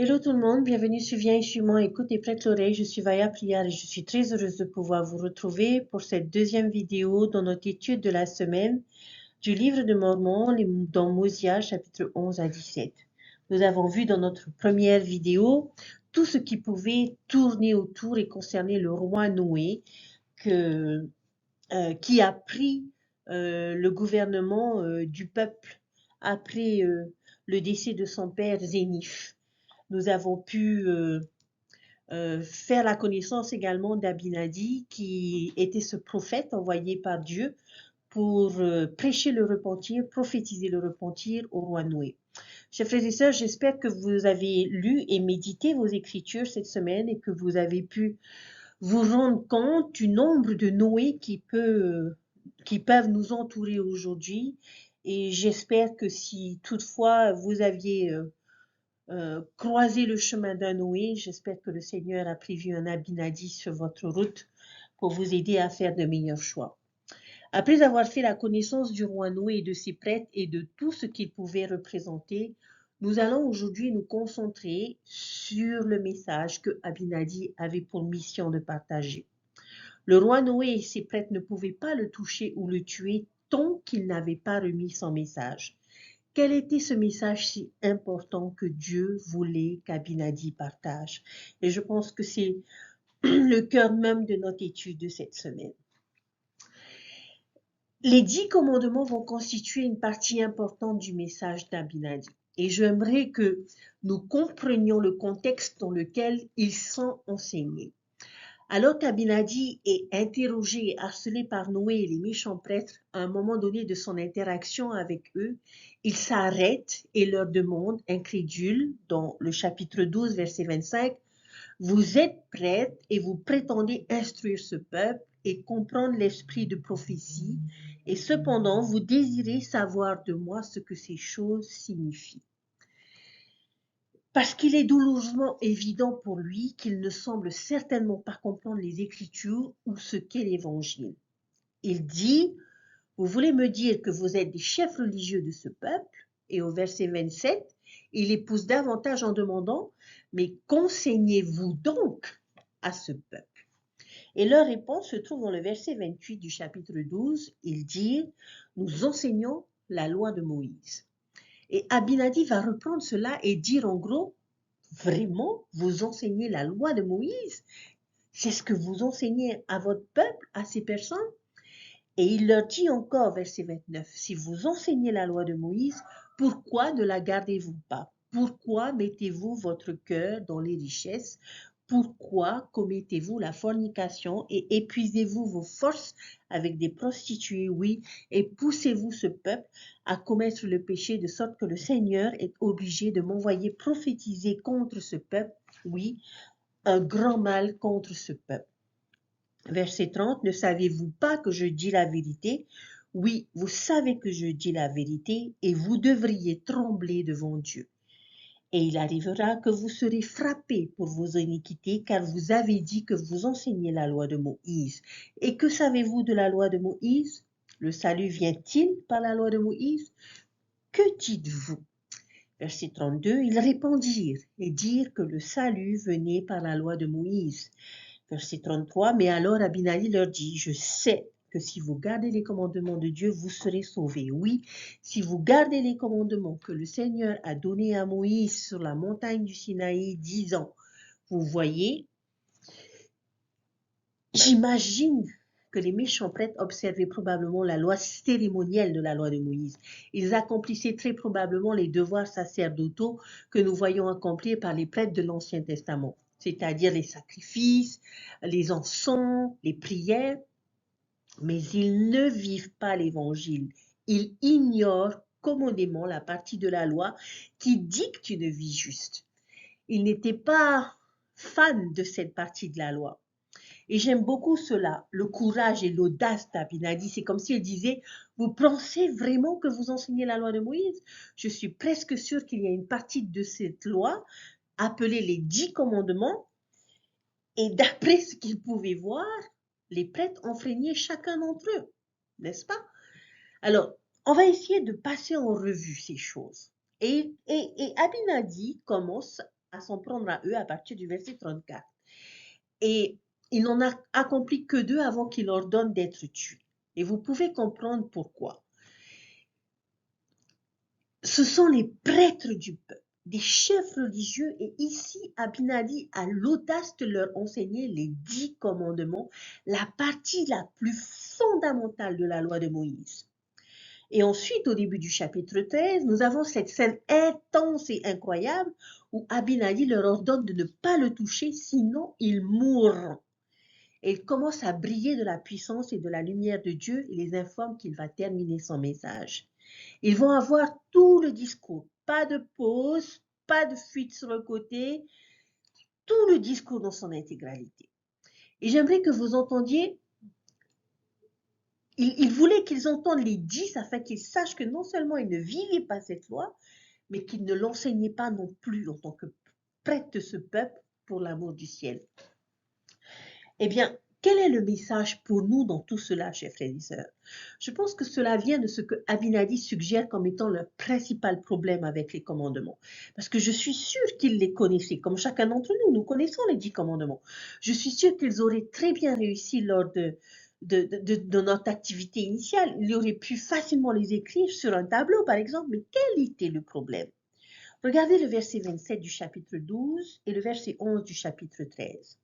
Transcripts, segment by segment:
Hello tout le monde, bienvenue sur Viens et suis-moi, écoute et prête l'oreille, je suis Vaya Prière et je suis très heureuse de pouvoir vous retrouver pour cette deuxième vidéo dans notre étude de la semaine du livre de Mormon dans Mosia chapitre 11 à 17. Nous avons vu dans notre première vidéo tout ce qui pouvait tourner autour et concerner le roi Noé qui a pris le gouvernement du peuple après le décès de son père Zénith. Nous avons pu faire la connaissance également d'Abinadi, qui était ce prophète envoyé par Dieu pour prêcher le repentir, prophétiser le repentir au roi Noé. Chers frères et sœurs, j'espère que vous avez lu et médité vos écritures cette semaine et que vous avez pu vous rendre compte du nombre de Noé qui peuvent nous entourer aujourd'hui. Et j'espère que si toutefois vous aviez croisé le chemin d'un Noé, j'espère que le Seigneur a prévu un Abinadi sur votre route pour vous aider à faire de meilleurs choix. Après avoir fait la connaissance du roi Noé et de ses prêtres et de tout ce qu'il pouvait représenter, nous allons aujourd'hui nous concentrer sur le message que Abinadi avait pour mission de partager. Le roi Noé et ses prêtres ne pouvaient pas le toucher ou le tuer tant qu'il n'avait pas remis son message. Quel était ce message si important que Dieu voulait qu'Abinadi partage? Et je pense que c'est le cœur même de notre étude de cette semaine. Les 10 commandements vont constituer une partie importante du message d'Abinadi. Et j'aimerais que nous comprenions le contexte dans lequel ils sont enseignés. Alors qu'Abinadi est interrogé et harcelé par Noé et les méchants prêtres, à un moment donné de son interaction avec eux, il s'arrête et leur demande, incrédule, dans le chapitre 12, verset 25, « Vous êtes prêtres et vous prétendez instruire ce peuple et comprendre l'esprit de prophétie, et cependant vous désirez savoir de moi ce que ces choses signifient. » Parce qu'il est douloureusement évident pour lui qu'il ne semble certainement pas comprendre les Écritures ou ce qu'est l'Évangile. Il dit, vous voulez me dire que vous êtes des chefs religieux de ce peuple? Et au verset 27, il épouse davantage en demandant, mais qu'enseignez-vous donc à ce peuple? Et leur réponse se trouve dans le verset 28 du chapitre 12. Il dit, nous enseignons la loi de Moïse. Et Abinadi va reprendre cela et dire en gros, vraiment, vous enseignez la loi de Moïse? C'est ce que vous enseignez à votre peuple, à ces personnes? Et il leur dit encore, verset 29, si vous enseignez la loi de Moïse, pourquoi ne la gardez-vous pas? Pourquoi mettez-vous votre cœur dans les richesses? Pourquoi commettez-vous la fornication et épuisez-vous vos forces avec des prostituées? Oui, et poussez-vous ce peuple à commettre le péché de sorte que le Seigneur est obligé de m'envoyer prophétiser contre ce peuple? Oui, un grand mal contre ce peuple. Verset 30, ne savez-vous pas que je dis la vérité? Oui, vous savez que je dis la vérité et vous devriez trembler devant Dieu. Et il arrivera que vous serez frappés pour vos iniquités, car vous avez dit que vous enseignez la loi de Moïse. Et que savez-vous de la loi de Moïse? Le salut vient-il par la loi de Moïse? Que dites-vous? Verset 32, ils répondirent et dirent que le salut venait par la loi de Moïse. Verset 33, mais alors Abinadi leur dit, je sais que si vous gardez les commandements de Dieu, vous serez sauvés. Oui, si vous gardez les commandements que le Seigneur a donnés à Moïse sur la montagne du Sinaï, disant, vous voyez, j'imagine que les méchants prêtres observaient probablement la loi cérémonielle de la loi de Moïse. Ils accomplissaient très probablement les devoirs sacerdotaux que nous voyons accomplir par les prêtres de l'Ancien Testament, c'est-à-dire les sacrifices, les encens, les prières, mais ils ne vivent pas l'Évangile. Ils ignorent commodément la partie de la loi qui dicte une vie juste. Ils n'étaient pas fans de cette partie de la loi. Et j'aime beaucoup cela, le courage et l'audace d'Abinadi. C'est comme s'il disait, vous pensez vraiment que vous enseignez la loi de Moïse? Je suis presque sûre qu'il y a une partie de cette loi appelée les 10 commandements. Et d'après ce qu'ils pouvaient voir, les prêtres enfreignaient chacun d'entre eux, n'est-ce pas? Alors, on va essayer de passer en revue ces choses. Et Abinadi commence à s'en prendre à eux à partir du verset 34. Et il n'en a accompli que 2 avant qu'il ordonne d'être tués. Et vous pouvez comprendre pourquoi. Ce sont les prêtres du peuple, des chefs religieux, et ici Abinadi a l'audace de leur enseigner les 10 commandements, la partie la plus fondamentale de la loi de Moïse. Et ensuite, au début du chapitre 13, nous avons cette scène intense et incroyable où Abinadi leur ordonne de ne pas le toucher, sinon ils mourront. Et il commence à briller de la puissance et de la lumière de Dieu et les informe qu'il va terminer son message. Ils vont avoir tout le discours, pas de pause, pas de fuite sur le côté, tout le discours dans son intégralité. Et j'aimerais que vous entendiez, il voulait qu'ils entendent les 10 afin qu'ils sachent que non seulement ils ne vivaient pas cette loi, mais qu'ils ne l'enseignaient pas non plus en tant que prêtres de ce peuple pour l'amour du ciel. Eh bien, quel est le message pour nous dans tout cela, chers frères et sœurs? Je pense que cela vient de ce que Abinadi suggère comme étant le principal problème avec les commandements. Parce que je suis sûre qu'ils les connaissaient, comme chacun d'entre nous, nous connaissons les 10 commandements. Je suis sûre qu'ils auraient très bien réussi lors de notre activité initiale. Ils auraient pu facilement les écrire sur un tableau, par exemple, mais quel était le problème? Regardez le verset 27 du chapitre 12 et le verset 11 du chapitre 13.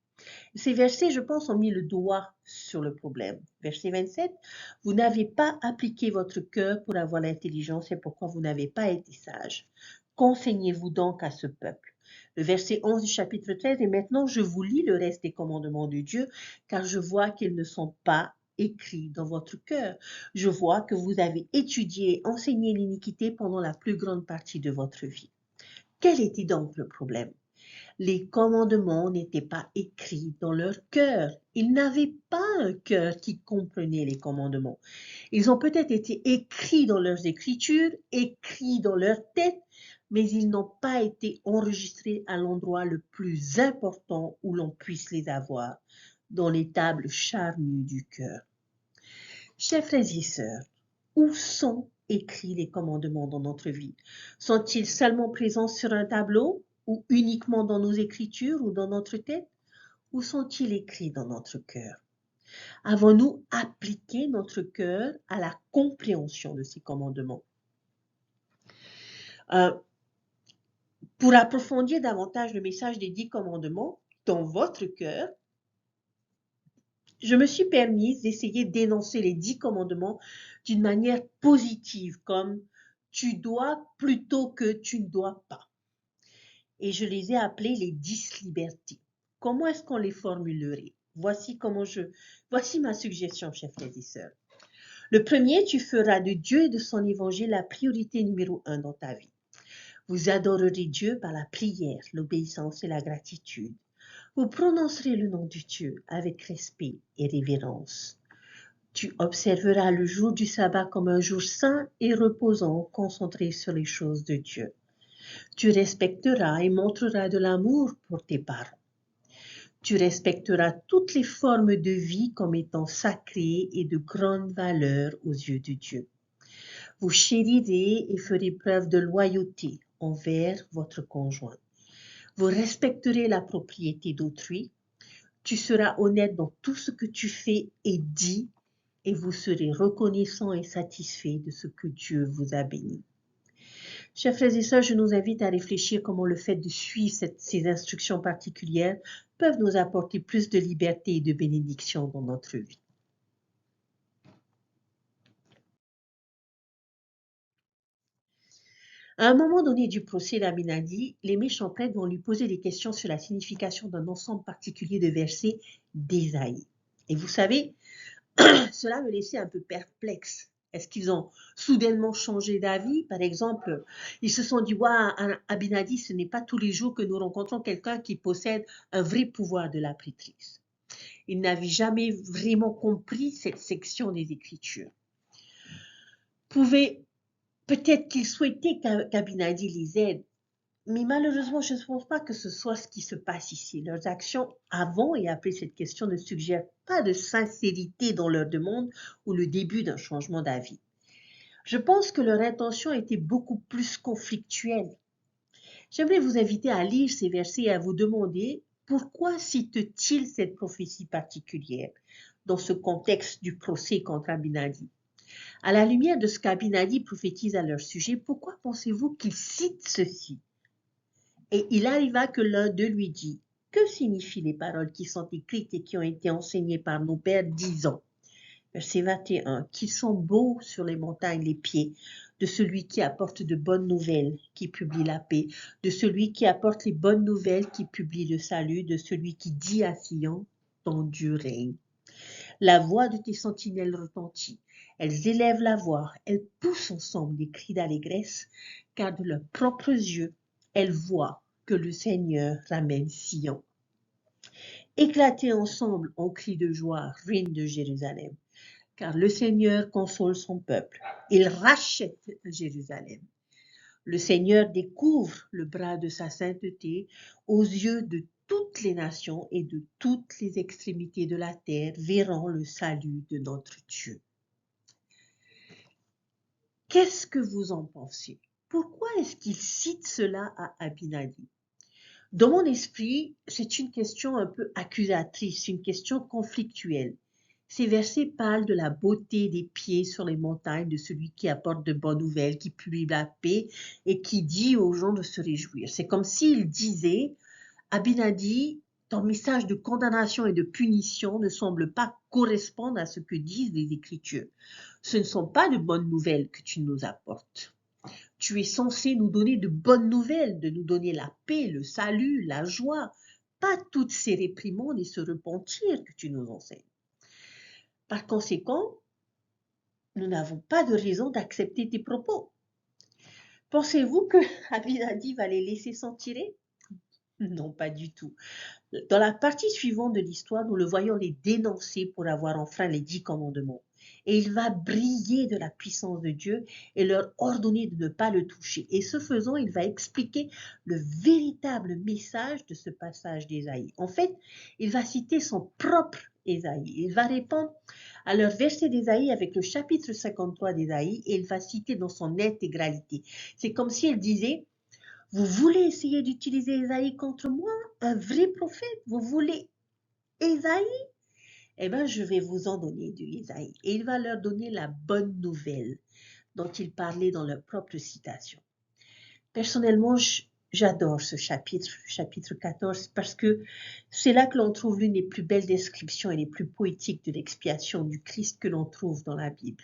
Ces versets, je pense, ont mis le doigt sur le problème. Verset 27, « Vous n'avez pas appliqué votre cœur pour avoir l'intelligence, c'est pourquoi vous n'avez pas été sage. Qu'enseignez-vous donc à ce peuple ?» Le verset 11 du chapitre 13, « Et maintenant je vous lis le reste des commandements de Dieu, car je vois qu'ils ne sont pas écrits dans votre cœur. Je vois que vous avez étudié et enseigné l'iniquité pendant la plus grande partie de votre vie. » Quel était donc le problème? Les commandements n'étaient pas écrits dans leur cœur. Ils n'avaient pas un cœur qui comprenait les commandements. Ils ont peut-être été écrits dans leurs écritures, écrits dans leur tête, mais ils n'ont pas été enregistrés à l'endroit le plus important où l'on puisse les avoir, dans les tables charnues du cœur. Chers frères et sœurs, où sont écrits les commandements dans notre vie? Sont-ils seulement présents sur un tableau ou uniquement dans nos écritures ou dans notre tête? Ou sont-ils écrits dans notre cœur? Avons-nous appliqué notre cœur à la compréhension de ces commandements? Pour approfondir davantage le message des 10 commandements dans votre cœur, je me suis permise d'essayer d'énoncer les 10 commandements d'une manière positive, comme tu dois plutôt que tu ne dois pas. Et je les ai appelés les 10 libertés. Comment est-ce qu'on les formulerait? Voici ma suggestion, chers frères et sœurs. Le premier, tu feras de Dieu et de son évangile la priorité numéro 1 dans ta vie. Vous adorerez Dieu par la prière, l'obéissance et la gratitude. Vous prononcerez le nom du Dieu avec respect et révérence. Tu observeras le jour du sabbat comme un jour saint et reposant, concentré sur les choses de Dieu. Tu respecteras et montreras de l'amour pour tes parents. Tu respecteras toutes les formes de vie comme étant sacrées et de grande valeur aux yeux de Dieu. Vous chérirez et ferez preuve de loyauté envers votre conjoint. Vous respecterez la propriété d'autrui. Tu seras honnête dans tout ce que tu fais et dis, et vous serez reconnaissant et satisfait de ce que Dieu vous a béni. Chers frères et sœurs, je nous invite à réfléchir comment le fait de suivre ces instructions particulières peuvent nous apporter plus de liberté et de bénédiction dans notre vie. À un moment donné du procès d'Abinadi, les méchants prêtres vont lui poser des questions sur la signification d'un ensemble particulier de versets d'Ésaïe. Et vous savez, cela me laissait un peu perplexe. Est-ce qu'ils ont soudainement changé d'avis? Par exemple, ils se sont dit, ouais, Abinadi, ce n'est pas tous les jours que nous rencontrons quelqu'un qui possède un vrai pouvoir de la prêtrise. Ils n'avaient jamais vraiment compris cette section des Écritures. Peut-être qu'ils souhaitaient qu'Abinadi les aide, mais malheureusement, je ne pense pas que ce soit ce qui se passe ici. Leurs actions avant et après cette question ne suggèrent pas de sincérité dans leur demande ou le début d'un changement d'avis. Je pense que leur intention était beaucoup plus conflictuelle. J'aimerais vous inviter à lire ces versets et à vous demander pourquoi cite-t-il cette prophétie particulière dans ce contexte du procès contre Abinadi. À la lumière de ce qu'Abinadi prophétise à leur sujet, pourquoi pensez-vous qu'il cite ceci? Et il arriva que l'un d'eux lui dit, que signifient les paroles qui sont écrites et qui ont été enseignées par nos pères, disant, verset 21, qu'ils sont beaux sur les montagnes les pieds de celui qui apporte de bonnes nouvelles, qui publie la paix, de celui qui apporte les bonnes nouvelles, qui publie le salut, de celui qui dit à Sion, ton Dieu règne. La voix de tes sentinelles retentit. Elles élèvent la voix, elles poussent ensemble des cris d'allégresse, car de leurs propres yeux, elles voient que le Seigneur ramène Sion. Éclatez ensemble en cris de joie, ruines de Jérusalem, car le Seigneur console son peuple. Il rachète Jérusalem. Le Seigneur découvre le bras de sa sainteté aux yeux de toutes les nations et de toutes les extrémités de la terre verront le salut de notre Dieu. Qu'est-ce que vous en pensez? Pourquoi est-ce qu'il cite cela à Abinadi? Dans mon esprit, c'est une question un peu accusatrice, une question conflictuelle. Ces versets parlent de la beauté des pieds sur les montagnes de celui qui apporte de bonnes nouvelles, qui publie la paix et qui dit aux gens de se réjouir. C'est comme s'il disait, Abinadi, ton message de condamnation et de punition ne semble pas correspondre à ce que disent les Écritures. Ce ne sont pas de bonnes nouvelles que tu nous apportes. Tu es censé nous donner de bonnes nouvelles, de nous donner la paix, le salut, la joie, pas toutes ces réprimandes et ce repentir que tu nous enseignes. Par conséquent, nous n'avons pas de raison d'accepter tes propos. Pensez-vous que Abinadi va les laisser s'en tirer? Non, pas du tout. Dans la partie suivante de l'histoire, nous le voyons les dénoncer pour avoir enfreint les 10 commandements. Et il va briller de la puissance de Dieu et leur ordonner de ne pas le toucher. Et ce faisant, il va expliquer le véritable message de ce passage d'Ésaïe. En fait, il va citer son propre Ésaïe. Il va répondre à leur verset d'Ésaïe avec le chapitre 53 d'Ésaïe et il va citer dans son intégralité. C'est comme si il disait, vous voulez essayer d'utiliser Ésaïe contre moi, un vrai prophète, vous voulez Ésaïe? Eh bien, je vais vous en donner du Ésaïe. Et il va leur donner la bonne nouvelle dont il parlait dans leur propre citation. Personnellement, j'adore ce chapitre 14, parce que c'est là que l'on trouve l'une des plus belles descriptions et les plus poétiques de l'expiation du Christ que l'on trouve dans la Bible.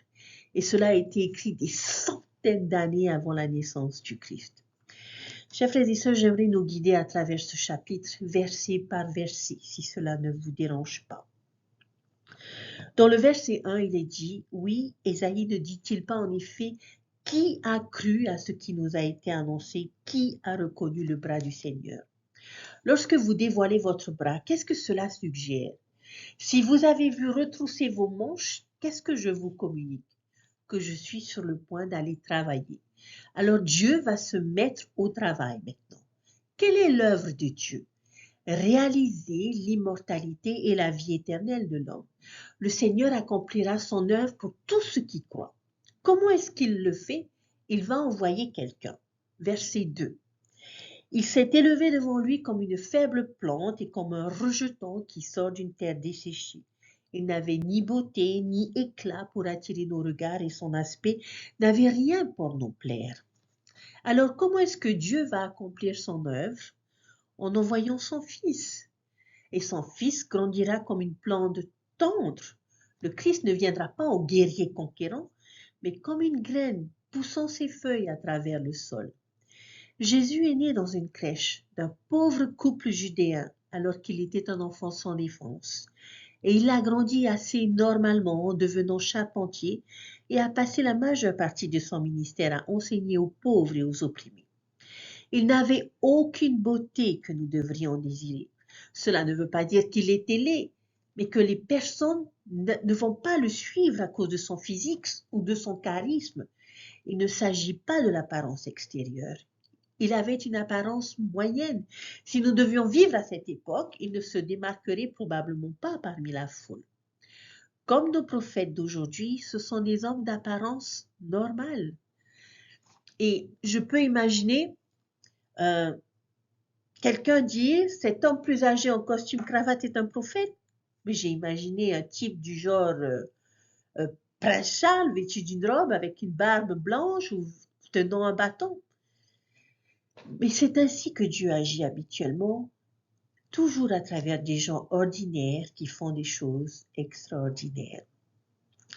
Et cela a été écrit des centaines d'années avant la naissance du Christ. Chers frères et sœurs, j'aimerais nous guider à travers ce chapitre, verset par verset, si cela ne vous dérange pas. Dans le verset 1, il est dit, oui, Ésaïe ne dit-il pas en effet, qui a cru à ce qui nous a été annoncé, qui a reconnu le bras du Seigneur? Lorsque vous dévoilez votre bras, qu'est-ce que cela suggère? Si vous avez vu retrousser vos manches, qu'est-ce que je vous communique? Que je suis sur le point d'aller travailler. Alors Dieu va se mettre au travail maintenant. Quelle est l'œuvre de Dieu? Réaliser l'immortalité et la vie éternelle de l'homme. Le Seigneur accomplira son œuvre pour tous ceux qui croient. Comment est-ce qu'il le fait? Il va envoyer quelqu'un. Verset 2. Il s'est élevé devant lui comme une faible plante et comme un rejeton qui sort d'une terre desséchée. Il n'avait ni beauté ni éclat pour attirer nos regards et son aspect n'avait rien pour nous plaire. Alors comment est-ce que Dieu va accomplir son œuvre? En envoyant son Fils. Et son Fils grandira comme une plante tendre. Le Christ ne viendra pas au guerrier conquérant, mais comme une graine poussant ses feuilles à travers le sol. Jésus est né dans une crèche d'un pauvre couple judéen alors qu'il était un enfant sans défense. Et il a grandi assez normalement en devenant charpentier et a passé la majeure partie de son ministère à enseigner aux pauvres et aux opprimés. Il n'avait aucune beauté que nous devrions désirer. Cela ne veut pas dire qu'il était laid, mais que les personnes ne vont pas le suivre à cause de son physique ou de son charisme. Il ne s'agit pas de l'apparence extérieure. Il avait une apparence moyenne. Si nous devions vivre à cette époque, il ne se démarquerait probablement pas parmi la foule. Comme nos prophètes d'aujourd'hui, ce sont des hommes d'apparence normale. Et je peux imaginer Euh, Quelqu'un dit, cet homme plus âgé en costume cravate est un prophète. Mais j'ai imaginé un type du genre euh, Prince Charles vêtu d'une robe avec une barbe blanche ou tenant un bâton. Mais c'est ainsi que Dieu agit habituellement, toujours à travers des gens ordinaires qui font des choses extraordinaires.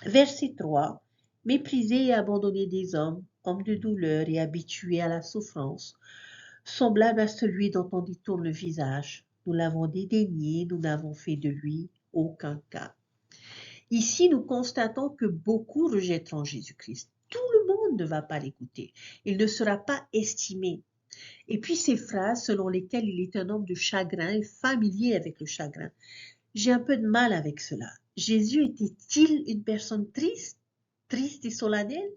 Verset 3. Méprisés et abandonnés des hommes, hommes de douleur et habitués à la souffrance, semblable à celui dont on détourne le visage. Nous l'avons dédaigné, nous n'avons fait de lui aucun cas. Ici, nous constatons que beaucoup rejetteront Jésus-Christ. Tout le monde ne va pas l'écouter. Il ne sera pas estimé. Et puis ces phrases selon lesquelles il est un homme de chagrin et familier avec le chagrin. J'ai un peu de mal avec cela. Jésus était-il une personne triste, triste et solennelle?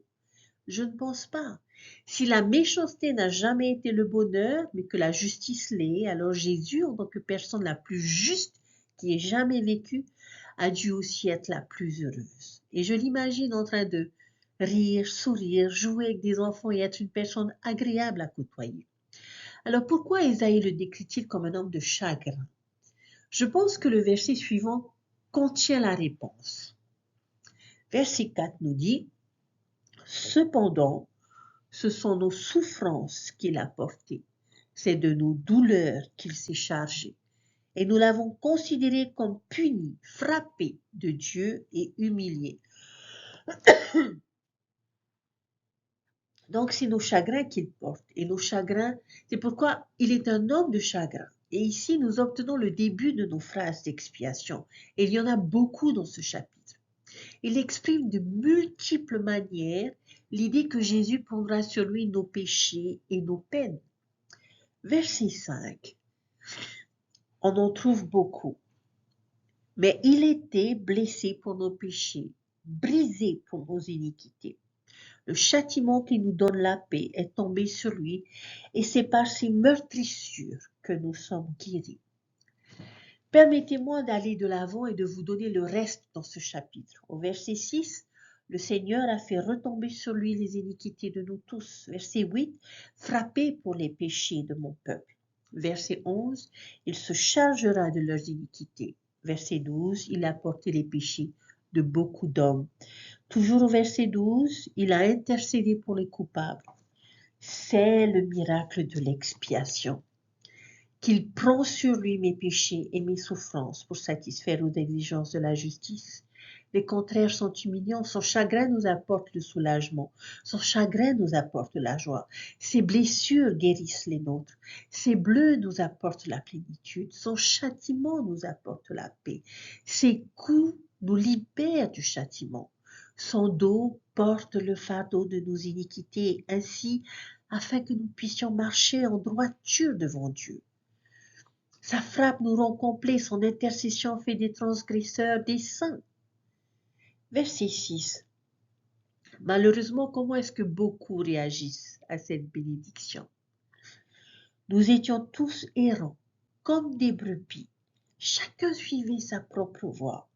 Je ne pense pas. Si la méchanceté n'a jamais été le bonheur, mais que la justice l'est, alors Jésus, en tant que personne la plus juste qui ait jamais vécu, a dû aussi être la plus heureuse. Et je l'imagine en train de rire, sourire, jouer avec des enfants et être une personne agréable à côtoyer. Alors pourquoi Ésaïe le décrit-il comme un homme de chagrin? Je pense que le verset suivant contient la réponse. Verset 4 nous dit, cependant, ce sont nos souffrances qu'il a portées, c'est de nos douleurs qu'il s'est chargé. Et nous l'avons considéré comme puni, frappé de Dieu et humilié. Donc c'est nos chagrins qu'il porte. Et nos chagrins, c'est pourquoi il est un homme de chagrin. Et ici, nous obtenons le début de nos phrases d'expiation. Et il y en a beaucoup dans ce chapitre. Il exprime de multiples manières l'idée que Jésus prendra sur lui nos péchés et nos peines. Verset 5. On en trouve beaucoup. Mais il était blessé pour nos péchés, brisé pour nos iniquités. Le châtiment qui nous donne la paix est tombé sur lui, et c'est par ses meurtrissures que nous sommes guéris. Permettez-moi d'aller de l'avant et de vous donner le reste dans ce chapitre. Au verset 6, le Seigneur a fait retomber sur lui les iniquités de nous tous. Verset 8, frappé pour les péchés de mon peuple. Verset 11, il se chargera de leurs iniquités. Verset 12, il a porté les péchés de beaucoup d'hommes. Toujours au verset 12, il a intercédé pour les coupables. C'est le miracle de l'expiation. Qu'il prend sur lui mes péchés et mes souffrances pour satisfaire aux diligences de la justice. Les contraires sont humiliants. Son chagrin nous apporte le soulagement. Son chagrin nous apporte la joie. Ses blessures guérissent les nôtres. Ses bleus nous apportent la plénitude. Son châtiment nous apporte la paix. Ses coups nous libèrent du châtiment. Son dos porte le fardeau de nos iniquités, ainsi afin que nous puissions marcher en droiture devant Dieu. Sa frappe nous rend complets, son intercession fait des transgresseurs des saints. Verset 6. Malheureusement, comment est-ce que beaucoup réagissent à cette bénédiction? Nous étions tous errants, comme des brebis. Chacun suivait sa propre voie,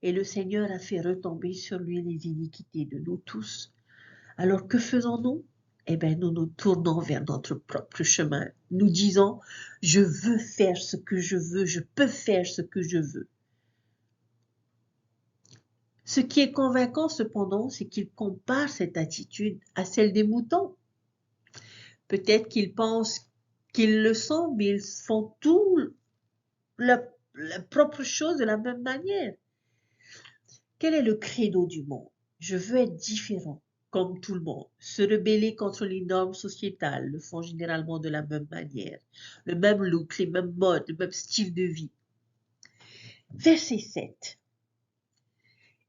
et le Seigneur a fait retomber sur lui les iniquités de nous tous. Alors que faisons-nous? Eh bien, nous nous tournons vers notre propre chemin. Nous disons, je veux faire ce que je veux, je peux faire ce que je veux. Ce qui est convaincant cependant, c'est qu'il compare cette attitude à celle des moutons. Peut-être qu'ils pensent qu'ils le sont, mais ils font tout la propre chose de la même manière. Quel est le credo du monde? Je veux être différent, comme tout le monde. Se rebeller contre les normes sociétales le font généralement de la même manière. Le même look, les mêmes modes, le même style de vie. Verset 7.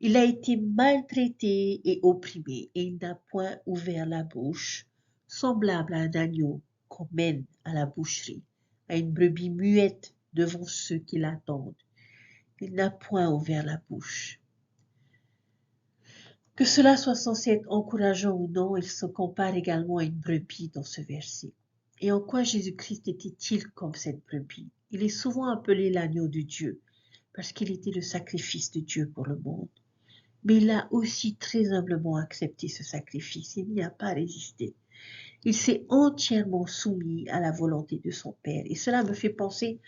Il a été maltraité et opprimé, et il n'a point ouvert la bouche, semblable à un agneau qu'on mène à la boucherie, à une brebis muette devant ceux qui l'attendent. Il n'a point ouvert la bouche. Que cela soit censé être encourageant ou non, il se compare également à une brebis dans ce verset. Et en quoi Jésus-Christ était-il comme cette brebis? Il est souvent appelé l'agneau de Dieu, parce qu'il était le sacrifice de Dieu pour le monde. Mais il a aussi très humblement accepté ce sacrifice, il n'y a pas résisté. Il s'est entièrement soumis à la volonté de son Père. Et cela me fait penser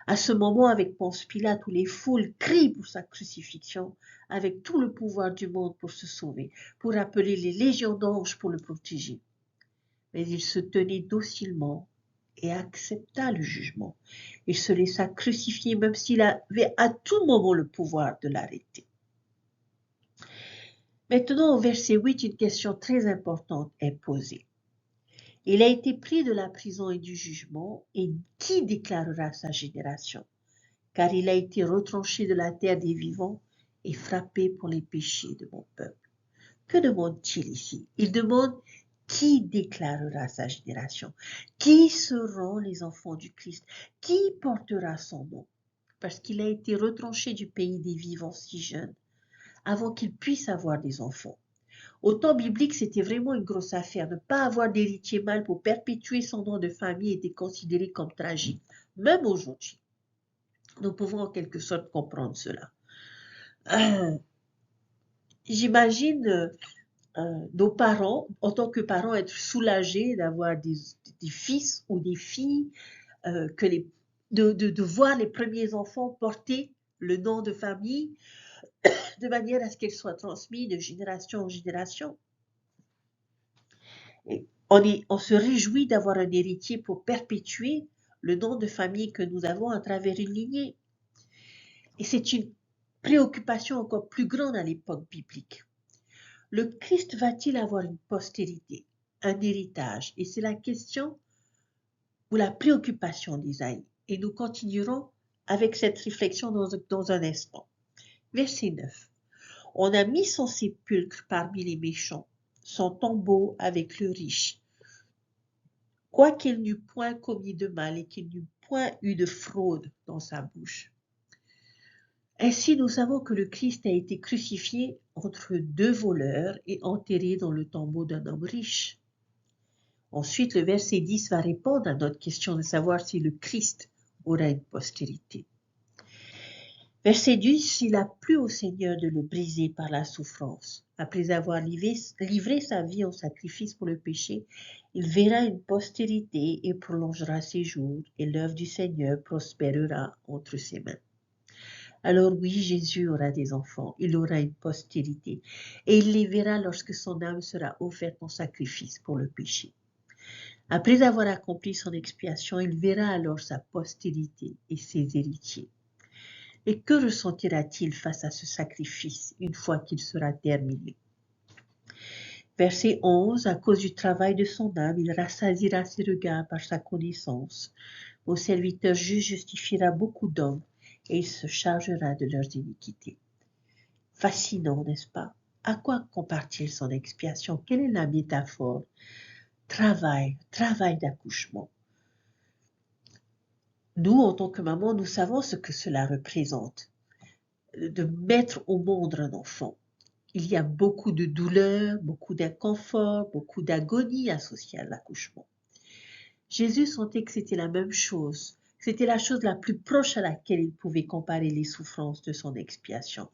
à ce moment avec Ponce Pilate où les foules crient pour sa crucifixion avec tout le pouvoir du monde pour se sauver, pour appeler les légions d'anges pour le protéger. Mais il se tenait docilement et accepta le jugement. Il se laissa crucifier même s'il avait à tout moment le pouvoir de l'arrêter. Maintenant, au verset 8, une question très importante est posée. Il a été pris de la prison et du jugement, et qui déclarera sa génération? Car il a été retranché de la terre des vivants et frappé pour les péchés de mon peuple. Que demande-t-il ici? Il demande qui déclarera sa génération? Qui seront les enfants du Christ? Qui portera son nom? Parce qu'il a été retranché du pays des vivants si jeune, avant qu'il puisse avoir des enfants. Au temps biblique, c'était vraiment une grosse affaire. Ne pas avoir d'héritier mâle pour perpétuer son nom de famille était considéré comme tragique, même aujourd'hui. Nous pouvons en quelque sorte comprendre cela. J'imagine nos parents, en tant que parents, être soulagés d'avoir des fils ou des filles, de voir les premiers enfants porter le nom de famille de manière à ce qu'elle soit transmise de génération en génération. Et on se réjouit d'avoir un héritier pour perpétuer le nom de famille que nous avons à travers une lignée. Et c'est une préoccupation encore plus grande à l'époque biblique. Le Christ va-t-il avoir une postérité, un héritage? Et c'est la question ou la préoccupation d'Isaïe. Et nous continuerons avec cette réflexion dans un instant. Verset 9. On a mis son sépulcre parmi les méchants, son tombeau avec le riche. Quoiqu'il n'eût point commis de mal et qu'il n'eût point eu de fraude dans sa bouche. Ainsi, nous savons que le Christ a été crucifié entre deux voleurs et enterré dans le tombeau d'un homme riche. Ensuite, le verset 10 va répondre à notre question de savoir si le Christ aura une postérité. Verset 10, il a plu au Seigneur de le briser par la souffrance. Après avoir livré sa vie en sacrifice pour le péché, il verra une postérité et prolongera ses jours, et l'œuvre du Seigneur prospérera entre ses mains. Alors oui, Jésus aura des enfants, il aura une postérité, et il les verra lorsque son âme sera offerte en sacrifice pour le péché. Après avoir accompli son expiation, il verra alors sa postérité et ses héritiers. Et que ressentira-t-il face à ce sacrifice une fois qu'il sera terminé? Verset 11, à cause du travail de son âme, il rassasiera ses regards par sa connaissance. Mon serviteur juge justifiera beaucoup d'hommes et il se chargera de leurs iniquités. Fascinant, n'est-ce pas? À quoi compare-t-il son expiation? Quelle est la métaphore? Travail d'accouchement. Nous, en tant que maman, nous savons ce que cela représente, de mettre au monde un enfant. Il y a beaucoup de douleur, beaucoup d'inconfort, beaucoup d'agonie associée à l'accouchement. Jésus sentait que c'était la même chose. C'était la chose la plus proche à laquelle il pouvait comparer les souffrances de son expiation.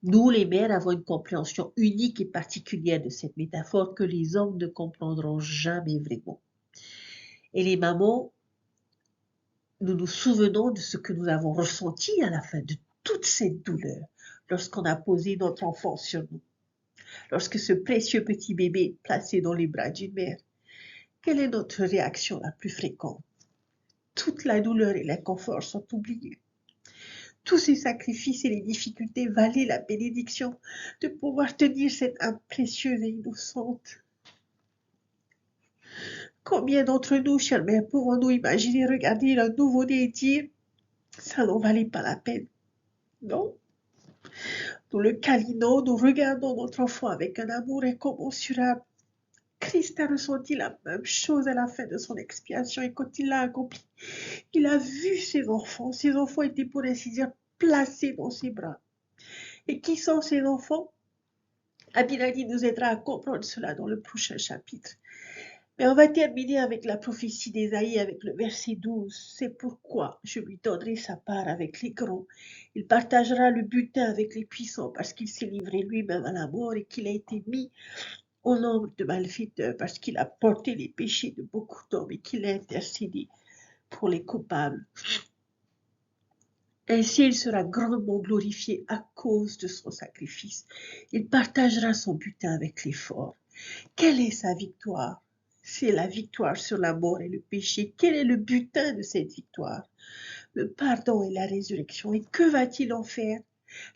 Nous, les mères, avons une compréhension unique et particulière de cette métaphore que les hommes ne comprendront jamais vraiment. Et les mamans, nous nous souvenons de ce que nous avons ressenti à la fin de toute cette douleur lorsqu'on a posé notre enfant sur nous, lorsque ce précieux petit bébé est placé dans les bras d'une mère. Quelle est notre réaction la plus fréquente? Toute la douleur et l'inconfort sont oubliés. Tous ces sacrifices et les difficultés valaient la bénédiction de pouvoir tenir cette âme précieuse et innocente. Combien d'entre nous, chère mère, pouvons-nous imaginer regarder un nouveau-né et dire « ça n'en valait pas la peine ». Non. Nous le câlinons, nous regardons notre enfant avec un amour incommensurable. Christ a ressenti la même chose à la fin de son expiation et quand il l'a accompli, il a vu ses enfants. Ses enfants étaient pour ainsi dire placés dans ses bras. Et qui sont ces enfants? Abinadi nous aidera à comprendre cela dans le prochain chapitre. Mais on va terminer avec la prophétie d'Ésaïe avec le verset 12. C'est pourquoi je lui donnerai sa part avec les grands. Il partagera le butin avec les puissants parce qu'il s'est livré lui-même à la mort et qu'il a été mis au nombre de malfaiteurs parce qu'il a porté les péchés de beaucoup d'hommes et qu'il a intercédé pour les coupables. Ainsi, il sera grandement glorifié à cause de son sacrifice. Il partagera son butin avec les forts. Quelle est sa victoire? C'est la victoire sur la mort et le péché. Quel est le butin de cette victoire? Le pardon et la résurrection. Et que va-t-il en faire?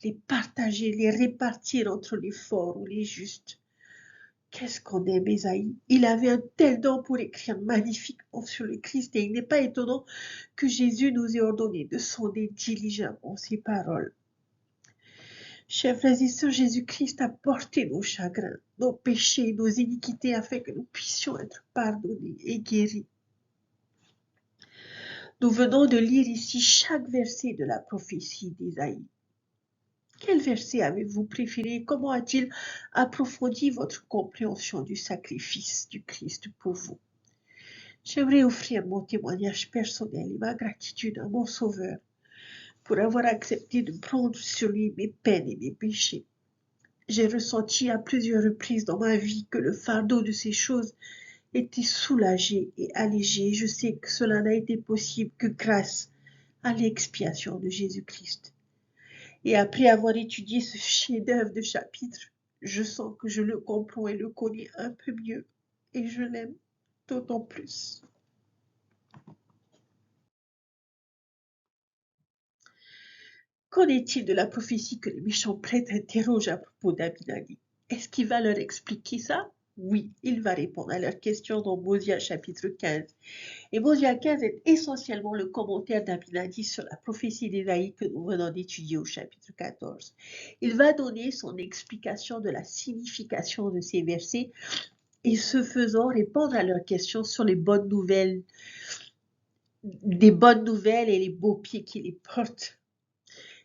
Les partager, les répartir entre les forts ou les justes. Qu'est-ce qu'on aime Ésaïe? Il avait un tel don pour écrire magnifiquement sur le Christ et il n'est pas étonnant que Jésus nous ait ordonné de sonder diligemment ses paroles. Chers frères et sœurs, Jésus-Christ a porté nos chagrins, nos péchés, nos iniquités afin que nous puissions être pardonnés et guéris. Nous venons de lire ici chaque verset de la prophétie d'Ésaïe. Quel verset avez-vous préféré? Comment a-t-il approfondi votre compréhension du sacrifice du Christ pour vous? J'aimerais offrir mon témoignage personnel et ma gratitude à mon Sauveur pour avoir accepté de prendre sur lui mes peines et mes péchés. J'ai ressenti à plusieurs reprises dans ma vie que le fardeau de ces choses était soulagé et allégé. Je sais que cela n'a été possible que grâce à l'expiation de Jésus-Christ. Et après avoir étudié ce chef-d'œuvre de chapitre, je sens que je le comprends et le connais un peu mieux, et je l'aime d'autant plus. Qu'en est-il de la prophétie que les méchants prêtres interrogent à propos d'Abinadi? Est-ce qu'il va leur expliquer ça? Oui, il va répondre à leurs questions dans Mosia chapitre 15. Et Mosia 15 est essentiellement le commentaire d'Abinadi sur la prophétie d'Ésaïe que nous venons d'étudier au chapitre 14. Il va donner son explication de la signification de ces versets et ce faisant répondre à leurs questions sur les bonnes nouvelles, des bonnes nouvelles et les beaux pieds qui les portent.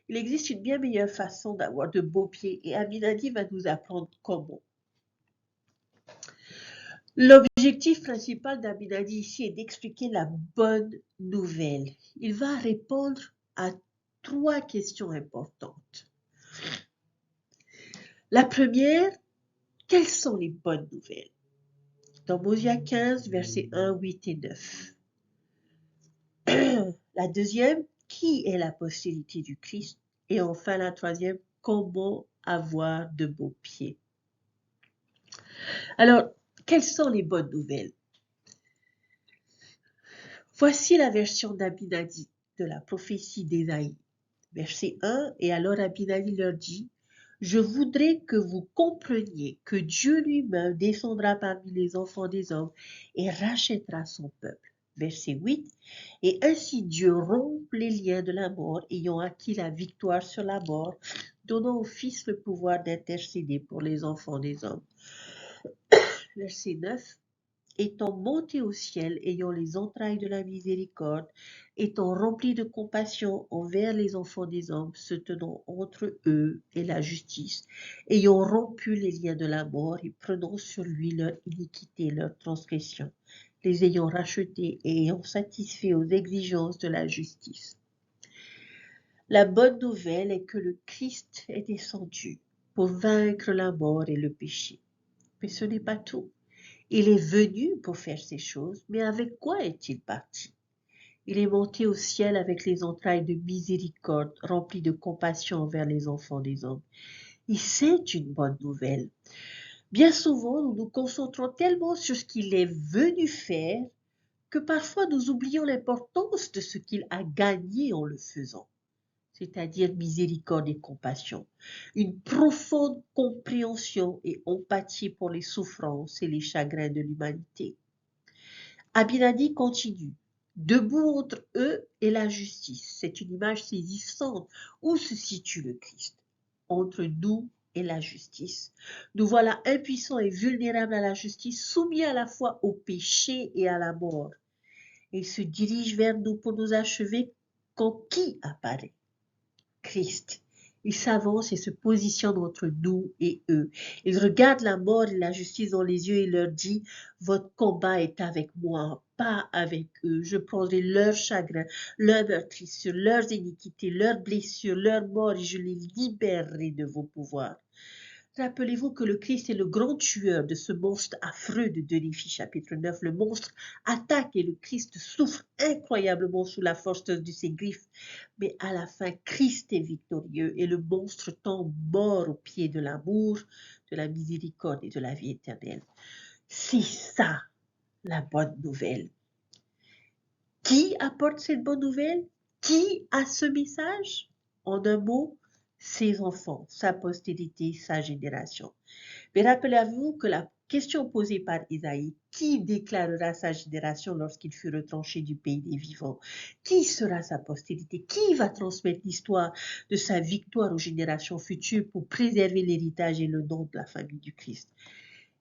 Il existe une bien meilleure façon d'avoir de beaux pieds et Abinadi va nous apprendre comment. L'objectif principal d'Abinadi ici est d'expliquer la bonne nouvelle. Il va répondre à 3 questions importantes. La première, quelles sont les bonnes nouvelles? Dans Mosia 15, versets 1, 8 et 9. La deuxième, qui est la postérité du Christ? Et enfin la troisième, comment avoir de beaux pieds? Alors, quelles sont les bonnes nouvelles? Voici la version d'Abinadi de la prophétie d'Ésaïe. Verset 1, et alors Abinadi leur dit, je voudrais que vous compreniez que Dieu lui-même descendra parmi les enfants des hommes et rachètera son peuple. Verset 8, et ainsi Dieu rompt les liens de la mort, ayant acquis la victoire sur la mort, donnant au Fils le pouvoir d'intercéder pour les enfants des hommes. Verset 9, étant monté au ciel, ayant les entrailles de la miséricorde, étant rempli de compassion envers les enfants des hommes, se tenant entre eux et la justice, ayant rompu les liens de la mort et prenant sur lui leur iniquité, leur transgression, les ayant rachetés et ayant satisfait aux exigences de la justice. La bonne nouvelle est que le Christ est descendu pour vaincre la mort et le péché. Mais ce n'est pas tout. Il est venu pour faire ces choses, mais avec quoi est-il parti? Il est monté au ciel avec les entrailles de miséricorde, rempli de compassion envers les enfants des hommes. Et c'est une bonne nouvelle. Bien souvent, nous nous concentrons tellement sur ce qu'il est venu faire que parfois nous oublions l'importance de ce qu'il a gagné en le faisant, c'est-à-dire miséricorde et compassion, une profonde compréhension et empathie pour les souffrances et les chagrins de l'humanité. Abinadi continue. Debout entre eux et la justice. C'est une image saisissante. Où se situe le Christ? Entre nous et la justice. Nous voilà impuissants et vulnérables à la justice, soumis à la fois au péché et à la mort. Il se dirige vers nous pour nous achever quand qui apparaît? Christ. Il s'avance et se positionne entre nous et eux. Il regarde la mort et la justice dans les yeux et leur dit, votre combat est avec moi, pas avec eux. Je prendrai leur chagrin, leur meurtrissure, leurs iniquités, leurs blessures, leurs morts et je les libérerai de vos pouvoirs. Rappelez-vous que le Christ est le grand tueur de ce monstre affreux de 2 Néphie chapitre 9. Le monstre attaque et le Christ souffre incroyablement sous la force de ses griffes. Mais à la fin, Christ est victorieux et le monstre tombe mort aux pieds de l'amour, de la miséricorde et de la vie éternelle. C'est ça la bonne nouvelle. Qui apporte cette bonne nouvelle? Qui a ce message? En un mot, ses enfants, sa postérité, sa génération. Mais rappelez-vous que la question posée par Isaïe, qui déclarera sa génération lorsqu'il fut retranché du pays des vivants? Qui sera sa postérité? Qui va transmettre l'histoire de sa victoire aux générations futures pour préserver l'héritage et le nom de la famille du Christ?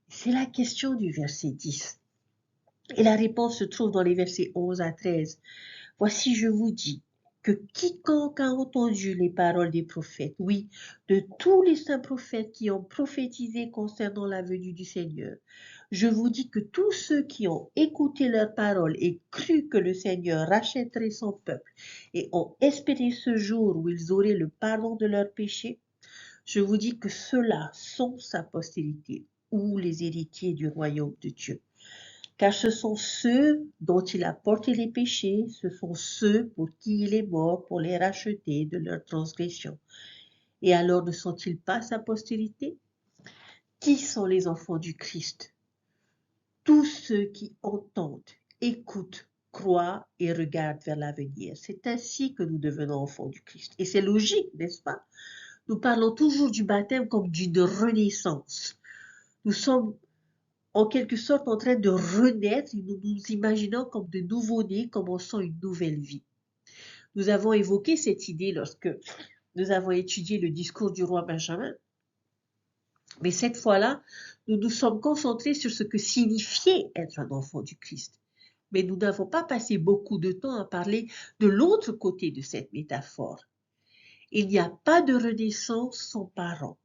C'est la question du verset 10. Et la réponse se trouve dans les versets 11 à 13. Voici, je vous dis que quiconque a entendu les paroles des prophètes, oui, de tous les saints prophètes qui ont prophétisé concernant la venue du Seigneur, je vous dis que tous ceux qui ont écouté leurs paroles et cru que le Seigneur rachèterait son peuple et ont espéré ce jour où ils auraient le pardon de leurs péchés, je vous dis que ceux-là sont sa postérité ou les héritiers du royaume de Dieu. Car ce sont ceux dont il a porté les péchés, ce sont ceux pour qui il est mort pour les racheter de leurs transgressions. Et alors ne sont-ils pas sa postérité? Qui sont les enfants du Christ? Tous ceux qui entendent, écoutent, croient et regardent vers l'avenir. C'est ainsi que nous devenons enfants du Christ. Et c'est logique, n'est-ce pas? Nous parlons toujours du baptême comme d'une renaissance. Nous sommes en quelque sorte en train de renaître et nous nous imaginons comme de nouveau-nés commençant une nouvelle vie. Nous avons évoqué cette idée lorsque nous avons étudié le discours du roi Benjamin. Mais cette fois-là, nous nous sommes concentrés sur ce que signifiait être un enfant du Christ. Mais nous n'avons pas passé beaucoup de temps à parler de l'autre côté de cette métaphore. Il n'y a pas de renaissance sans parents.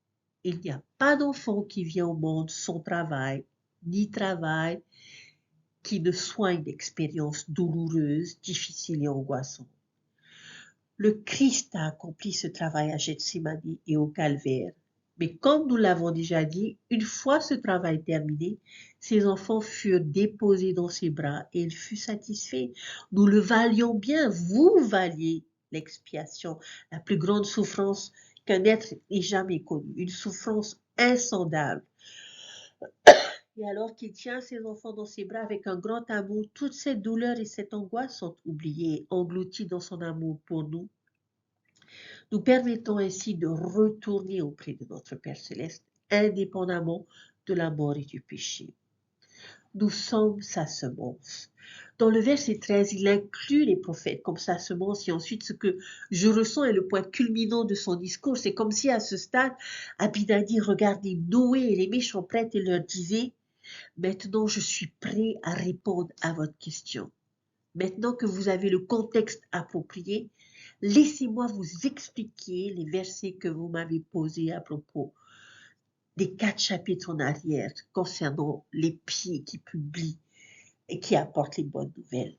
Il n'y a pas d'enfant qui vient au monde sans travail, ni travail qui ne soit une expérience douloureuse, difficile et angoissante. Le Christ a accompli ce travail à Gethsémani et au Calvaire. Mais comme nous l'avons déjà dit, une fois ce travail terminé, ses enfants furent déposés dans ses bras et il fut satisfait. Nous le valions bien, vous valiez l'expiation, la plus grande souffrance qu'un être ait jamais connue, une souffrance insondable. Et alors qu'il tient ses enfants dans ses bras avec un grand amour, toute cette douleur et cette angoisse sont oubliées, englouties dans son amour pour nous. Nous permettons ainsi de retourner auprès de notre Père Céleste, indépendamment de la mort et du péché. Nous sommes sa semence. Dans le verset 13, il inclut les prophètes comme sa semence et ensuite ce que je ressens est le point culminant de son discours. C'est comme si à ce stade, Abinadi regardait Noé et les méchants prêtres et leur disait « Maintenant, je suis prêt à répondre à votre question. Maintenant que vous avez le contexte approprié, laissez-moi vous expliquer les versets que vous m'avez posés à propos des 4 chapitres en arrière concernant les pieds qui publient et qui apportent les bonnes nouvelles. »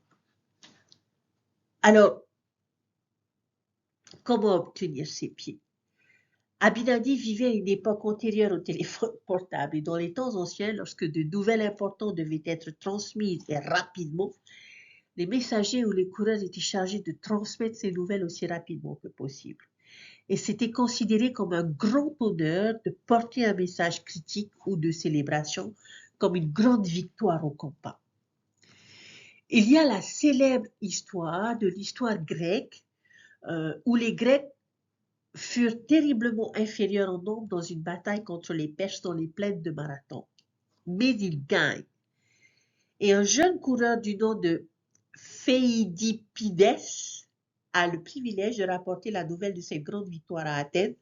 Alors, comment obtenir ces pieds? Abinadi vivait à une époque antérieure au téléphone portable et dans les temps anciens, lorsque de nouvelles importantes devaient être transmises et rapidement, les messagers ou les coureurs étaient chargés de transmettre ces nouvelles aussi rapidement que possible. Et c'était considéré comme un grand honneur de porter un message critique ou de célébration, comme une grande victoire au combat. Il y a la célèbre histoire de l'histoire grecque, où les Grecs furent terriblement inférieurs en nombre dans une bataille contre les Perses dans les plaines de Marathon. Mais ils gagnent. Et un jeune coureur du nom de Phéidipides a le privilège de rapporter la nouvelle de cette grande victoire à Athènes,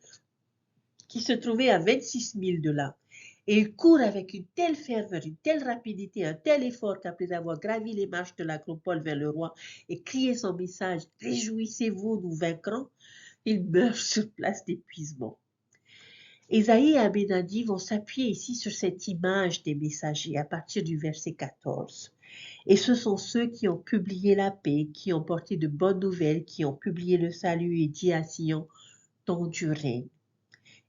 qui se trouvait à 26 000 de là. Et il court avec une telle ferveur, une telle rapidité, un tel effort qu'après avoir gravi les marches de l'acropole vers le roi et crié son message « Réjouissez-vous, nous vaincrons », il meurt sur place d'épuisement. Ésaïe et Abinadi vont s'appuyer ici sur cette image des messagers à partir du verset 14. Et ce sont ceux qui ont publié la paix, qui ont porté de bonnes nouvelles, qui ont publié le salut et dit à Sion, ton Dieu règne.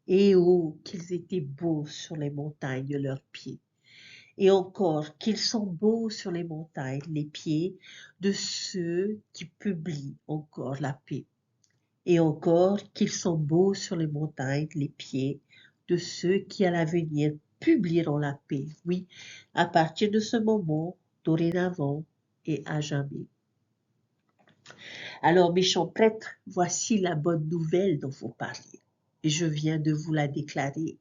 Et oh, qu'ils étaient beaux sur les montagnes de leurs pieds. Et encore, qu'ils sont beaux sur les montagnes, les pieds de ceux qui publient encore la paix. Et encore, qu'ils sont beaux sur les montagnes, les pieds de ceux qui à l'avenir publieront la paix. Oui, à partir de ce moment, dorénavant et à jamais. Alors, méchants prêtres, voici la bonne nouvelle dont vous parliez. Et je viens de vous la déclarer.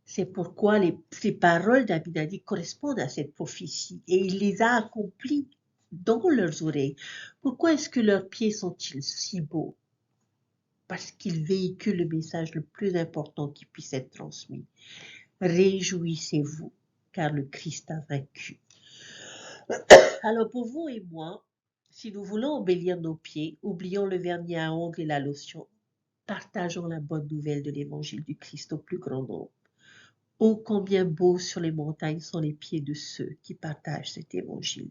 C'est pourquoi ces paroles d'Abinadi correspondent à cette prophétie et il les a accomplies dans leurs oreilles. Pourquoi est-ce que leurs pieds sont-ils si beaux? Parce qu'ils véhiculent le message le plus important qui puisse être transmis. Réjouissez-vous, car le Christ a vaincu. Alors pour vous et moi, si nous voulons embellir nos pieds, oublions le vernis à ongles et la lotion. Partageons la bonne nouvelle de l'évangile du Christ au plus grand nombre. Oh, combien beaux sur les montagnes sont les pieds de ceux qui partagent cet évangile.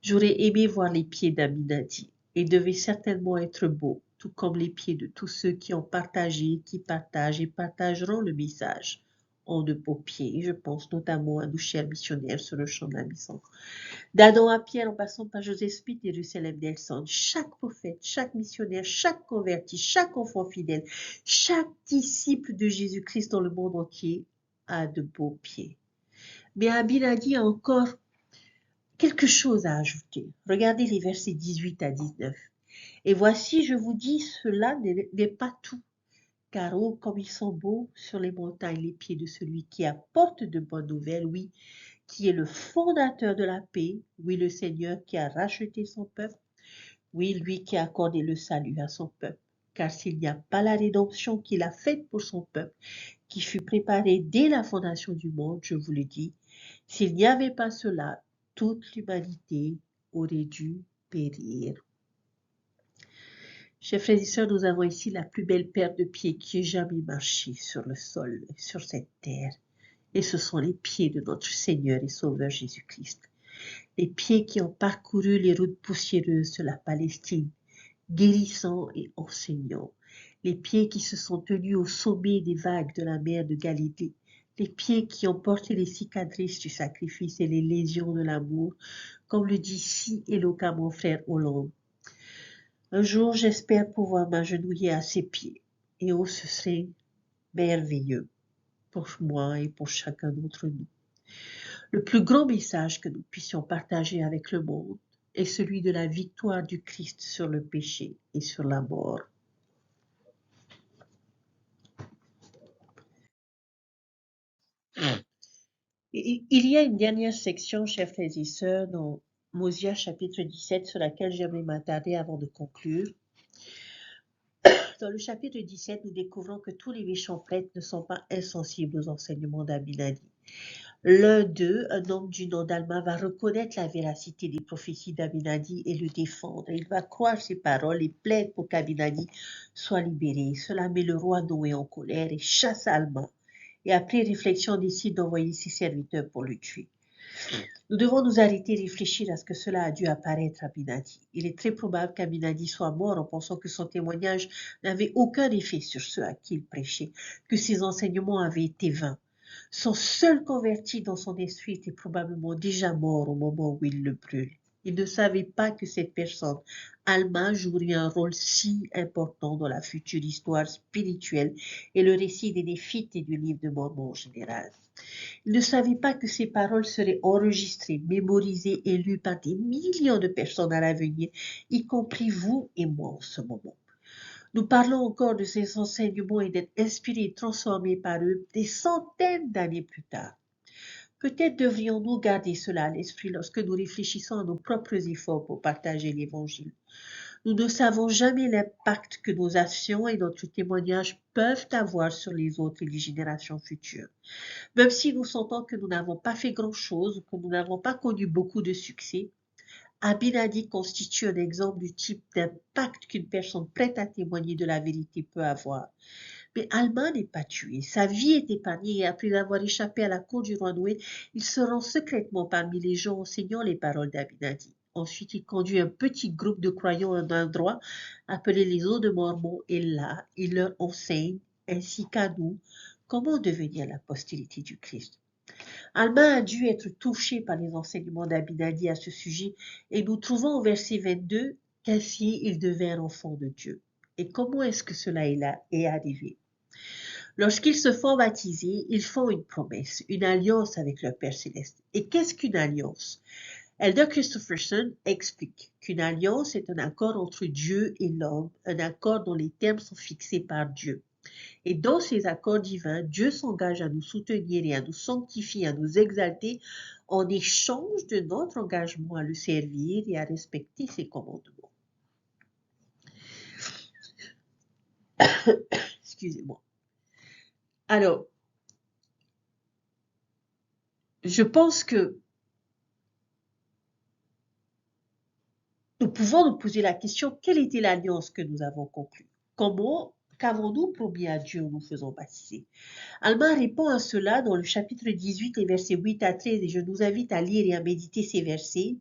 J'aurais aimé voir les pieds d'Aminadi. Ils devaient certainement être beaux, tout comme les pieds de tous ceux qui ont partagé, qui partagent et partageront le message. Ont de beaux pieds, je pense notamment à nos chers missionnaires sur le champ de la mission. D'Adam à Pierre en passant par Joseph Smith et Russell M. Nelson, chaque prophète, chaque missionnaire, chaque converti, chaque enfant fidèle, chaque disciple de Jésus-Christ dans le monde entier a de beaux pieds. Mais Abinadi a encore quelque chose à ajouter. Regardez les versets 18 à 19. Et voici, je vous dis, cela n'est pas tout. Car oh, comme ils sont beaux sur les montagnes les pieds de celui qui apporte de bonnes nouvelles, oui, qui est le fondateur de la paix, oui, le Seigneur qui a racheté son peuple, oui, lui qui a accordé le salut à son peuple. Car s'il n'y a pas la rédemption qu'il a faite pour son peuple, qui fut préparée dès la fondation du monde, je vous le dis, s'il n'y avait pas cela, toute l'humanité aurait dû périr. Chers frères et sœurs, nous avons ici la plus belle paire de pieds qui ait jamais marché sur le sol, sur cette terre. Et ce sont les pieds de notre Seigneur et Sauveur Jésus-Christ. Les pieds qui ont parcouru les routes poussiéreuses de la Palestine, guérissant et enseignant. Les pieds qui se sont tenus au sommet des vagues de la mer de Galilée. Les pieds qui ont porté les cicatrices du sacrifice et les lésions de l'amour, comme le dit si éloquemment frère Hollande. Un jour, j'espère pouvoir m'agenouiller à ses pieds. Et oh, ce serait merveilleux pour moi et pour chacun d'entre nous. Le plus grand message que nous puissions partager avec le monde est celui de la victoire du Christ sur le péché et sur la mort. Il y a une dernière section, chers frères et sœurs, dans Mosia chapitre 17, sur laquelle j'aimerais m'attarder avant de conclure. Dans le chapitre 17, nous découvrons que tous les méchants prêtres ne sont pas insensibles aux enseignements d'Abinadi. L'un d'eux, un homme du nom d'Alma, va reconnaître la véracité des prophéties d'Abinadi et le défendre. Il va croire ses paroles et plaide pour qu'Abinadi soit libéré. Cela met le roi Noé en colère et chasse Alma. Et après réflexion, décide d'envoyer ses serviteurs pour le tuer. Nous devons nous arrêter et réfléchir à ce que cela a dû apparaître à Abinadi. Il est très probable qu'Abinadi soit mort en pensant que son témoignage n'avait aucun effet sur ceux à qui il prêchait, que ses enseignements avaient été vains. Son seul converti dans son esprit était probablement déjà mort au moment où il le brûle. Il ne savait pas que cette personne, Alma, jouerait un rôle si important dans la future histoire spirituelle et le récit des Néphites et du livre de Mormon en général. Il ne savait pas que ces paroles seraient enregistrées, mémorisées et lues par des millions de personnes à l'avenir, y compris vous et moi en ce moment. Nous parlons encore de ces enseignements et d'être inspirés et transformés par eux des centaines d'années plus tard. Peut-être devrions-nous garder cela à l'esprit lorsque nous réfléchissons à nos propres efforts pour partager l'Évangile. Nous ne savons jamais l'impact que nos actions et notre témoignage peuvent avoir sur les autres et les générations futures. Même si nous sentons que nous n'avons pas fait grand-chose ou que nous n'avons pas connu beaucoup de succès, Abinadi constitue un exemple du type d'impact qu'une personne prête à témoigner de la vérité peut avoir. Mais Alma n'est pas tué, sa vie est épargnée et après avoir échappé à la cour du roi Noé, il se rend secrètement parmi les gens enseignant les paroles d'Abinadi. Ensuite, il conduit un petit groupe de croyants à un endroit appelé les eaux de Mormon et là, il leur enseigne ainsi qu'à nous, comment devenir la postérité du Christ. Alma a dû être touché par les enseignements d'Abinadi à ce sujet et nous trouvons au verset 22 qu'ainsi il devint enfant de Dieu. Et comment est-ce que cela est arrivé? Lorsqu'ils se font baptiser, ils font une promesse, une alliance avec leur Père céleste. Et qu'est-ce qu'une alliance? Elder Christopherson explique qu'une alliance est un accord entre Dieu et l'homme, un accord dont les termes sont fixés par Dieu. Et dans ces accords divins, Dieu s'engage à nous soutenir et à nous sanctifier, à nous exalter en échange de notre engagement à le servir et à respecter ses commandements. Excusez-moi. Alors, je pense que nous pouvons nous poser la question, quelle était l'alliance que nous avons conclue? Comment, qu'avons-nous promis à Dieu en nous faisant baptiser? Alma répond à cela dans le chapitre 18, les versets 8 à 13, et je nous invite à lire et à méditer ces versets.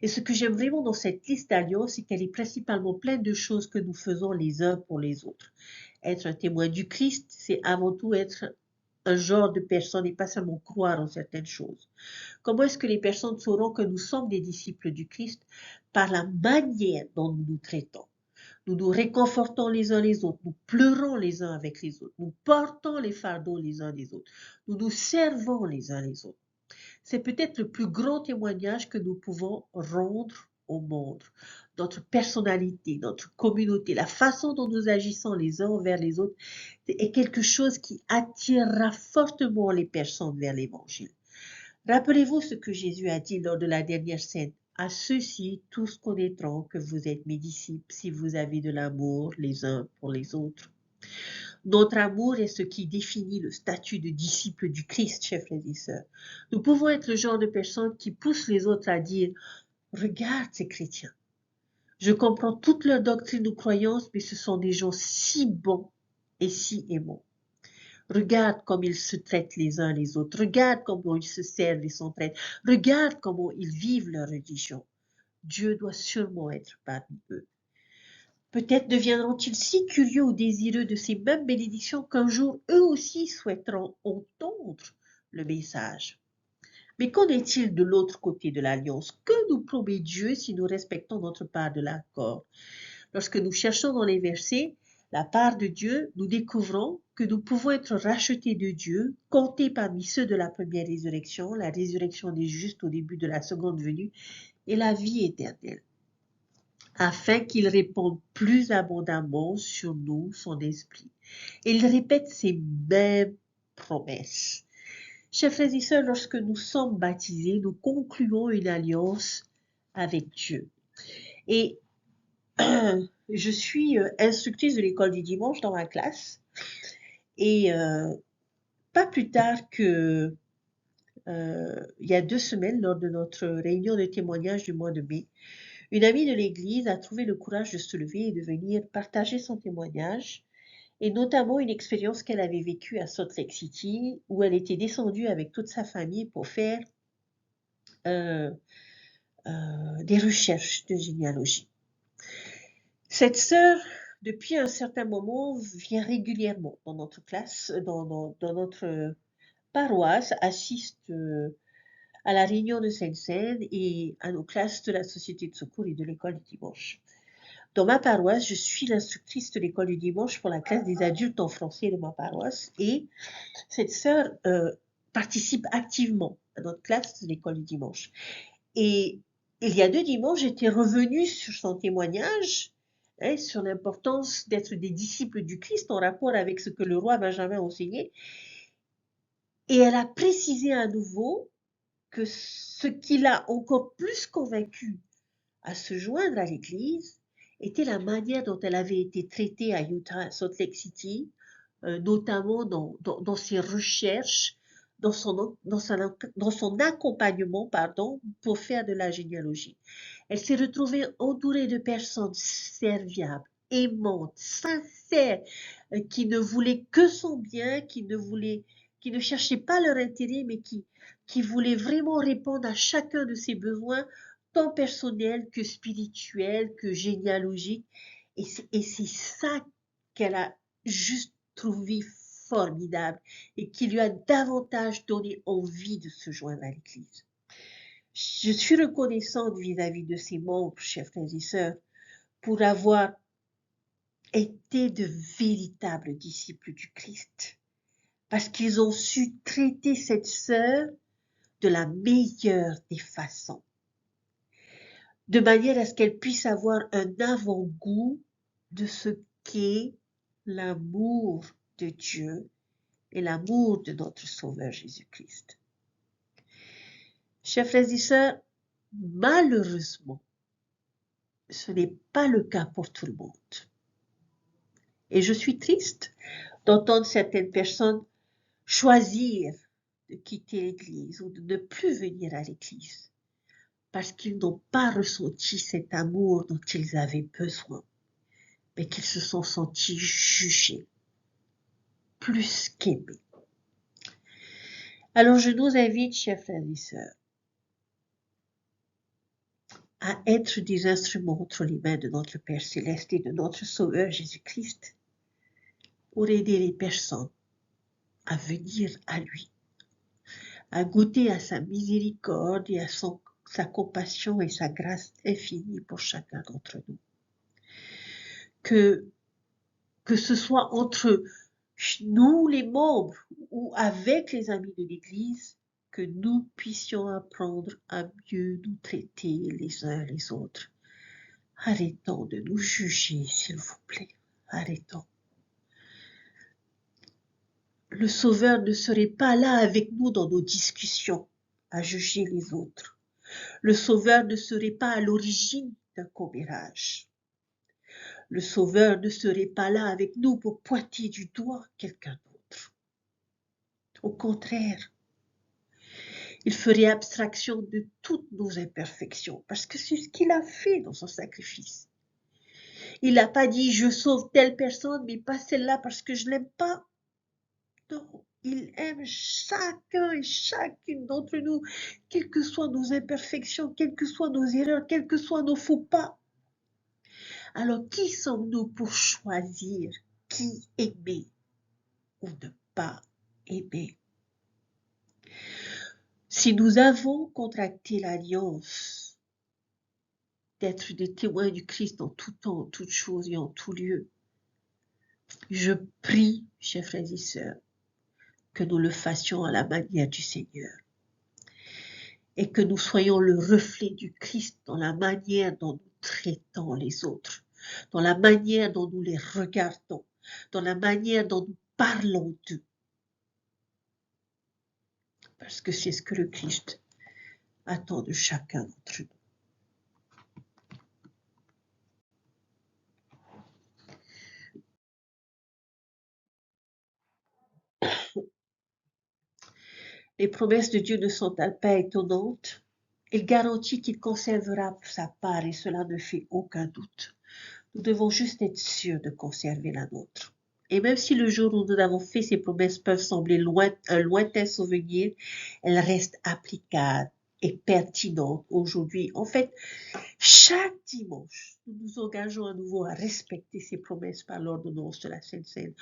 Et ce que j'aime vraiment dans cette liste d'alliances, c'est qu'elle est principalement pleine de choses que nous faisons les uns pour les autres. Être un témoin du Christ, c'est avant tout être un genre de personne et pas seulement croire en certaines choses. Comment est-ce que les personnes sauront que nous sommes des disciples du Christ? Par la manière dont nous nous traitons. Nous nous réconfortons les uns les autres, nous pleurons les uns avec les autres, nous portons les fardeaux les uns les autres, nous nous servons les uns les autres. C'est peut-être le plus grand témoignage que nous pouvons rendre au monde. Notre personnalité, notre communauté, la façon dont nous agissons les uns envers les autres est quelque chose qui attirera fortement les personnes vers l'évangile. Rappelez-vous ce que Jésus a dit lors de la dernière scène. À ceux-ci, tous connaîtront que vous êtes mes disciples si vous avez de l'amour les uns pour les autres. Notre amour est ce qui définit le statut de disciple du Christ, chers frères et sœurs. Nous pouvons être le genre de personnes qui poussent les autres à dire « Regarde ces chrétiens. Je comprends toute leur doctrine ou croyance, mais ce sont des gens si bons et si aimants. Regarde comme ils se traitent les uns les autres. Regarde comment ils se servent et s'entraident. Regarde comment ils vivent leur religion. Dieu doit sûrement être parmi eux. Peut-être deviendront-ils si curieux ou désireux de ces mêmes bénédictions qu'un jour eux aussi souhaiteront entendre le message. Mais qu'en est-il de l'autre côté de l'alliance? Que nous promet Dieu si nous respectons notre part de l'accord? Lorsque nous cherchons dans les versets la part de Dieu, nous découvrons que nous pouvons être rachetés de Dieu, comptés parmi ceux de la première résurrection, la résurrection des justes au début de la seconde venue, et la vie éternelle, afin qu'il réponde plus abondamment sur nous, son esprit. Et il répète ces mêmes promesses. Chers frères et sœurs, lorsque nous sommes baptisés, nous concluons une alliance avec Dieu. Et je suis instructrice de l'école du dimanche dans ma classe. Et pas plus tard que il y a 2 semaines, lors de notre réunion de témoignage du mois de mai, une amie de l'église a trouvé le courage de se lever et de venir partager son témoignage, et notamment une expérience qu'elle avait vécue à Salt Lake City, où elle était descendue avec toute sa famille pour faire des recherches de généalogie. Cette sœur, depuis un certain moment, vient régulièrement dans notre classe, dans notre paroisse, assiste à la réunion de Sainte-Seine et à nos classes de la Société de secours et de l'école du dimanche. Dans ma paroisse, je suis l'instructrice de l'école du dimanche pour la classe des adultes en français de ma paroisse, et cette sœur participe activement à notre classe de l'école du dimanche. Et il y a 2 dimanches, j'étais revenue sur son témoignage, sur l'importance d'être des disciples du Christ en rapport avec ce que le roi Benjamin enseignait. Et elle a précisé à nouveau que ce qui l'a encore plus convaincue à se joindre à l'Église était la manière dont elle avait été traitée à Utah, à Salt Lake City, notamment dans ses recherches, dans son accompagnement, pour faire de la généalogie. Elle s'est retrouvée entourée de personnes serviables, aimantes, sincères, qui ne voulaient que son bien, qui ne cherchaient pas leur intérêt, mais qui voulaient vraiment répondre à chacun de ses besoins, tant personnels que spirituels, que généalogiques. Et c'est ça qu'elle a juste trouvé formidable et qui lui a davantage donné envie de se joindre à l'Église. Je suis reconnaissante vis-à-vis de ses membres, chers frères et sœurs, pour avoir été de véritables disciples du Christ, parce qu'ils ont su traiter cette sœur de la meilleure des façons, de manière à ce qu'elle puisse avoir un avant-goût de ce qu'est l'amour de Dieu et l'amour de notre Sauveur Jésus-Christ. Chers frères et sœurs, malheureusement, ce n'est pas le cas pour tout le monde. Et je suis triste d'entendre certaines personnes choisir de quitter l'Église ou de ne plus venir à l'Église parce qu'ils n'ont pas ressenti cet amour dont ils avaient besoin, mais qu'ils se sont sentis jugés plus qu'aimés. Alors je nous invite, chers frères et sœurs, à être des instruments entre les mains de notre Père Céleste et de notre Sauveur Jésus-Christ pour aider les personnes à venir à lui, à goûter à sa miséricorde et à sa compassion et sa grâce infinie pour chacun d'entre nous. Que ce soit entre nous les membres ou avec les amis de l'Église, que nous puissions apprendre à mieux nous traiter les uns les autres. Arrêtons de nous juger, s'il vous plaît. Arrêtons. Le Sauveur ne serait pas là avec nous dans nos discussions à juger les autres. Le Sauveur ne serait pas à l'origine d'un commérage. Le Sauveur ne serait pas là avec nous pour pointer du doigt quelqu'un d'autre. Au contraire, il ferait abstraction de toutes nos imperfections parce que c'est ce qu'il a fait dans son sacrifice. Il n'a pas dit « je sauve telle personne mais pas celle-là parce que je l'aime pas ». Non, il aime chacun et chacune d'entre nous, quelles que soient nos imperfections, quelles que soient nos erreurs, quels que soient nos faux pas. Alors, qui sommes-nous pour choisir qui aimer ou ne pas aimer? Si nous avons contracté l'alliance d'être des témoins du Christ en tout temps, en toutes choses et en tout lieu, je prie, chers frères et sœurs, que nous le fassions à la manière du Seigneur et que nous soyons le reflet du Christ dans la manière dont nous traitons les autres, dans la manière dont nous les regardons, dans la manière dont nous parlons d'eux. Parce que c'est ce que le Christ attend de chacun d'entre nous. Les promesses de Dieu ne sont-elles pas étonnantes? Il garantit qu'il conservera sa part et cela ne fait aucun doute. Nous devons juste être sûrs de conserver la nôtre. Et même si le jour où nous avons fait ces promesses peuvent sembler un lointain souvenir, elles restent applicables et pertinentes aujourd'hui. En fait, chaque dimanche, nous nous engageons à nouveau à respecter ces promesses par l'ordonnance de la Sainte Seine.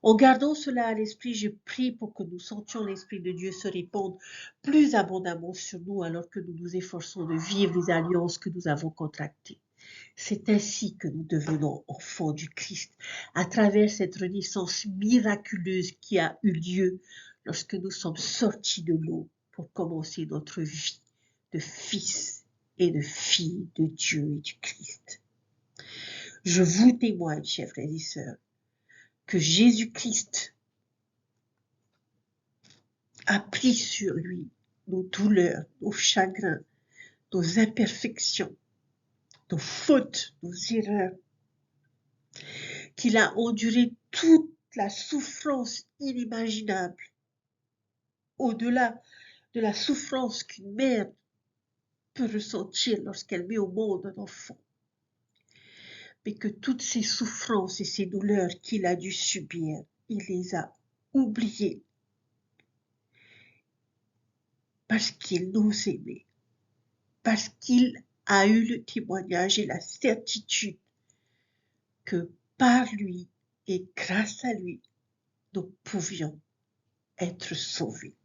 En gardant cela à l'esprit, je prie pour que nous sentions l'Esprit de Dieu se répandre plus abondamment sur nous alors que nous nous efforçons de vivre les alliances que nous avons contractées. C'est ainsi que nous devenons enfants du Christ, à travers cette renaissance miraculeuse qui a eu lieu lorsque nous sommes sortis de l'eau pour commencer notre vie de fils et de filles de Dieu et du Christ. Je vous témoigne, chers frères et sœurs, que Jésus-Christ a pris sur lui nos douleurs, nos chagrins, nos imperfections, nos fautes, nos erreurs, qu'il a enduré toute la souffrance inimaginable, au-delà de la souffrance qu'une mère peut ressentir lorsqu'elle met au monde un enfant, mais que toutes ces souffrances et ces douleurs qu'il a dû subir, il les a oubliées parce qu'il nous aimait, parce qu'il a eu le témoignage et la certitude que par lui et grâce à lui, nous pouvions être sauvés.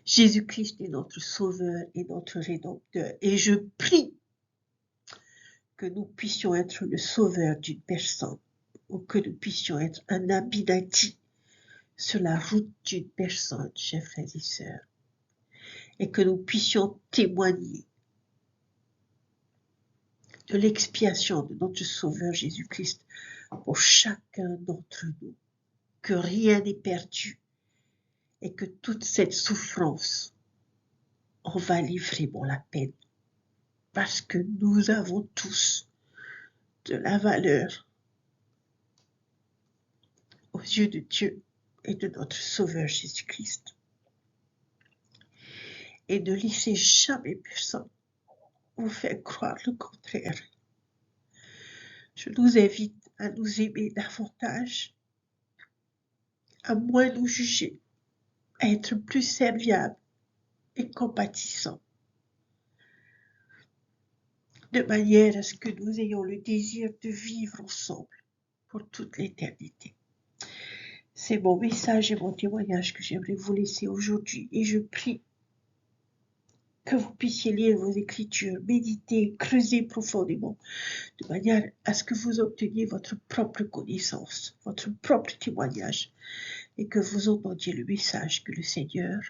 Jésus-Christ est notre Sauveur et notre Rédempteur. Et je prie que nous puissions être le Sauveur d'une personne, ou que nous puissions être un Abinadi sur la route d'une personne, chers frères et sœurs, et que nous puissions témoigner de l'expiation de notre Sauveur Jésus-Christ pour chacun d'entre nous, que rien n'est perdu et que toute cette souffrance en valait vraiment la peine, parce que nous avons tous de la valeur aux yeux de Dieu et de notre Sauveur Jésus-Christ. Et ne laissez jamais personne vous faire croire le contraire. Je nous invite à nous aimer davantage, à moins nous juger, à être plus serviables et compatissants, de manière à ce que nous ayons le désir de vivre ensemble pour toute l'éternité. C'est mon message et mon témoignage que j'aimerais vous laisser aujourd'hui, et je prie que vous puissiez lire vos Écritures, méditer, creuser profondément, de manière à ce que vous obteniez votre propre connaissance, votre propre témoignage, et que vous entendiez le message que le Seigneur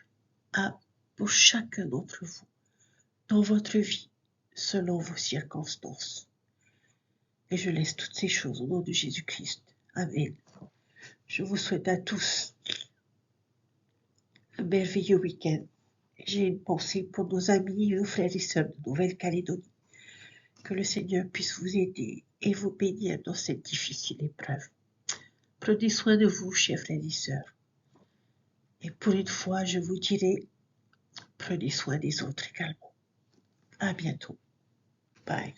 a pour chacun d'entre vous dans votre vie, selon vos circonstances. Et je laisse toutes ces choses au nom de Jésus-Christ. Amen. Je vous souhaite à tous un merveilleux week-end. J'ai une pensée pour nos amis et nos frères et sœurs de Nouvelle-Calédonie. Que le Seigneur puisse vous aider et vous bénir dans cette difficile épreuve. Prenez soin de vous, chers frères et sœurs. Et pour une fois, je vous dirai, prenez soin des autres également. À bientôt. Bye.